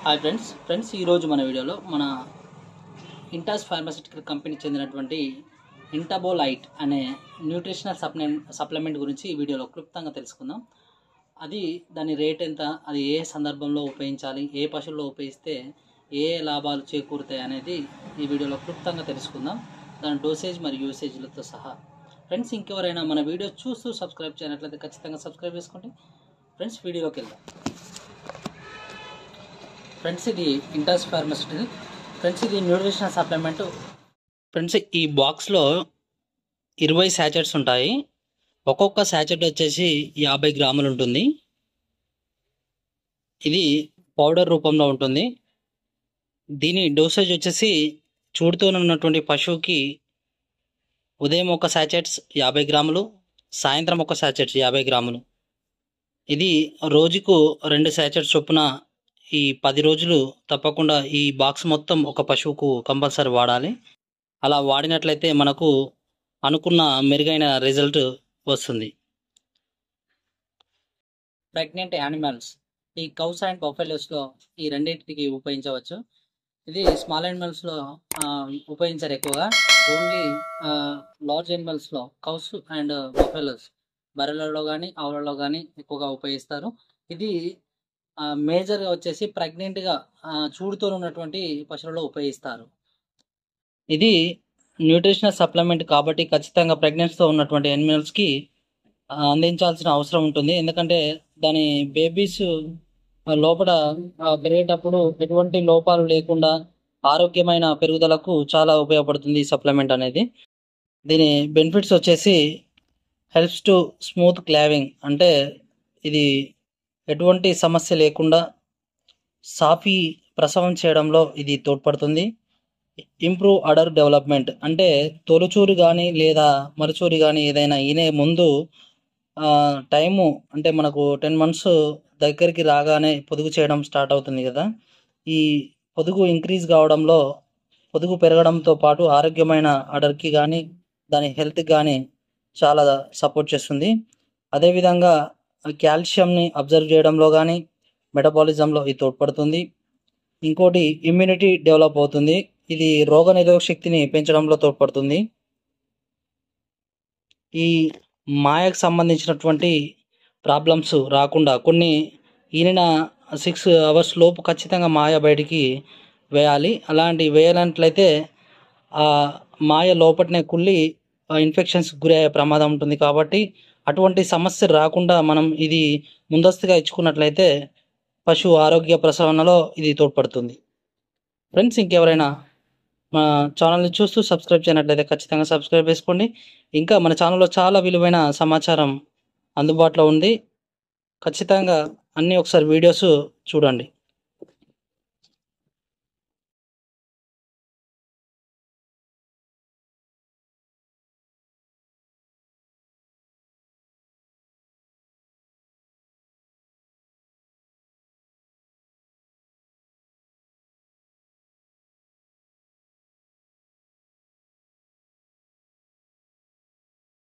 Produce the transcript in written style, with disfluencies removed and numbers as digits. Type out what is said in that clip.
Hi friends ఈరోజు మన వీడియోలో మన ఇంటాస్ ఫార్మాస్యూటికల్ కంపెనీ చెందినటువంటి ఇంటాబోలైట్ అనే న్యూట్రిషనల్ సప్లిమెంట్ గురించి ఈ వీడియోలో క్లుప్తంగా తెలుసుకుందాం. దాని రేట్ ఎంత, అది ఏ సందర్భంలో ఉపయోగించాలి, ఏ పశువుల్లో ఉపయోగిస్తే ఏ లాభాలు చేకూరుతాయి అనేది ఈ వీడియోలో క్లుప్తంగా తెలుసుకుందాం, దాని డోసేజ్ మరియు యూసేజ్లతో సహా. ఫ్రెండ్స్, ఇంకెవరైనా మన వీడియో చూస్తూ సబ్స్క్రైబ్ చేయనట్లయితే ఖచ్చితంగా సబ్స్క్రైబ్ చేసుకోండి. ఫ్రెండ్స్, వీడియోలోకి వెళ్దాం. ఫ్రెండ్స్, ఇది ఇంటాస్ ఫార్మాస్యూటికల్. ఫ్రెండ్స్, ఇది న్యూట్రిషనల్ సప్లిమెంట్. ఫ్రెండ్స్, ఈ బాక్స్లో 20 శాచెట్స్ ఉంటాయి. ఒక్కొక్క శాచెట్ వచ్చేసి 50 గ్రాములు ఉంటుంది. ఇది పౌడర్ రూపంలో ఉంటుంది. దీని డోసేజ్ వచ్చేసి చూడుతూ ఉన్నటువంటి పశువుకి ఉదయం ఒక శాచెట్స్ 50 గ్రాములు, సాయంత్రం ఒక శాచెట్స్ 50 గ్రాములు. ఇది రోజుకు 2 శాచెట్స్ చొప్పున ఈ 10 రోజులు తప్పకుండా ఈ బాక్స్ మొత్తం ఒక పశువుకు కంపల్సరీ వాడాలి. అలా వాడినట్లయితే మనకు అనుకున్న మెరుగైన రిజల్ట్ వస్తుంది. ప్రెగ్నెంట్ యానిమల్స్, ఈ కౌస్ అండ్ బఫెలోస్లో ఈ రెండింటికి ఉపయోగించవచ్చు. ఇది స్మాల్ యానిమల్స్లో ఉపయోగించారు ఎక్కువగా. ఓన్లీ లార్జ్ యానిమల్స్లో కౌస్ అండ్ బఫెలోస్, బర్రెలలో కానీ ఆవులలో కానీ ఎక్కువగా ఉపయోగిస్తారు. ఇది మేజర్గా వచ్చేసి ప్రెగ్నెంట్గా చూడుతూ ఉన్నటువంటి పశువులలో ఉపయోగిస్తారు. ఇది న్యూట్రిషనల్ సప్లిమెంట్ కాబట్టి ఖచ్చితంగా ప్రెగ్నెన్సీతో ఉన్నటువంటి యానిమల్స్కి అందించాల్సిన అవసరం ఉంటుంది. ఎందుకంటే దాని బేబీస్ లోపల పెరిగేటప్పుడు ఎటువంటి లోపాలు లేకుండా ఆరోగ్యమైన పెరుగుదలకు చాలా ఉపయోగపడుతుంది ఈ సప్లిమెంట్ అనేది. దీని బెనిఫిట్స్ వచ్చేసి హెల్ప్స్ టు స్మూత్ క్లావింగ్, అంటే ఇది ఎటువంటి సమస్య లేకుండా సాఫీ ప్రసవం చేయడంలో ఇది తోడ్పడుతుంది. ఇంప్రూవ్ అడర్ డెవలప్మెంట్, అంటే తొలిచూరి కానీ లేదా మరుచూరి కానీ ఏదైనా ఈనే ముందు టైము, అంటే మనకు 10 months దగ్గరికి రాగానే పొదుగు చేయడం స్టార్ట్ అవుతుంది కదా. ఈ పొదుగు ఇంక్రీజ్ కావడంలో, పొదుగు పెరగడంతో పాటు ఆరోగ్యమైన అడర్కి కానీ దాని హెల్త్కి కానీ చాలా సపోర్ట్ చేస్తుంది. అదేవిధంగా కాల్షియంని అబ్జర్వ్ చేయడంలో కానీ మెటబాలిజంలో ఇది తోడ్పడుతుంది. ఇంకోటి ఇమ్యూనిటీ డెవలప్ అవుతుంది. ఇది రోగ నిరోధక శక్తిని పెంచడంలో తోడ్పడుతుంది. ఈ మాయకు సంబంధించినటువంటి ప్రాబ్లమ్స్ రాకుండా కొన్ని ఈయన 6 hours లోపు ఖచ్చితంగా మాయ బయటికి వేయాలి. అలాంటి వేయాలంట్లయితే ఆ మాయ లోపటనే కుళ్ళి ఇన్ఫెక్షన్స్ గురయ్యే ప్రమాదం ఉంటుంది. కాబట్టి అటువంటి సమస్య రాకుండా మనం ఇది ముందస్తుగా ఇచ్చుకున్నట్లయితే పశువు ఆరోగ్య ప్రసవనలో ఇది తోడ్పడుతుంది. ఫ్రెండ్స్, ఇంకెవరైనా మా ఛానల్ని చూస్తూ సబ్స్క్రైబ్ చేయనట్లయితే ఖచ్చితంగా సబ్స్క్రైబ్ చేసుకోండి. ఇంకా మన ఛానల్లో చాలా విలువైన సమాచారం అందుబాటులో ఉంది. ఖచ్చితంగా అన్నీ ఒకసారి వీడియోస్ చూడండి.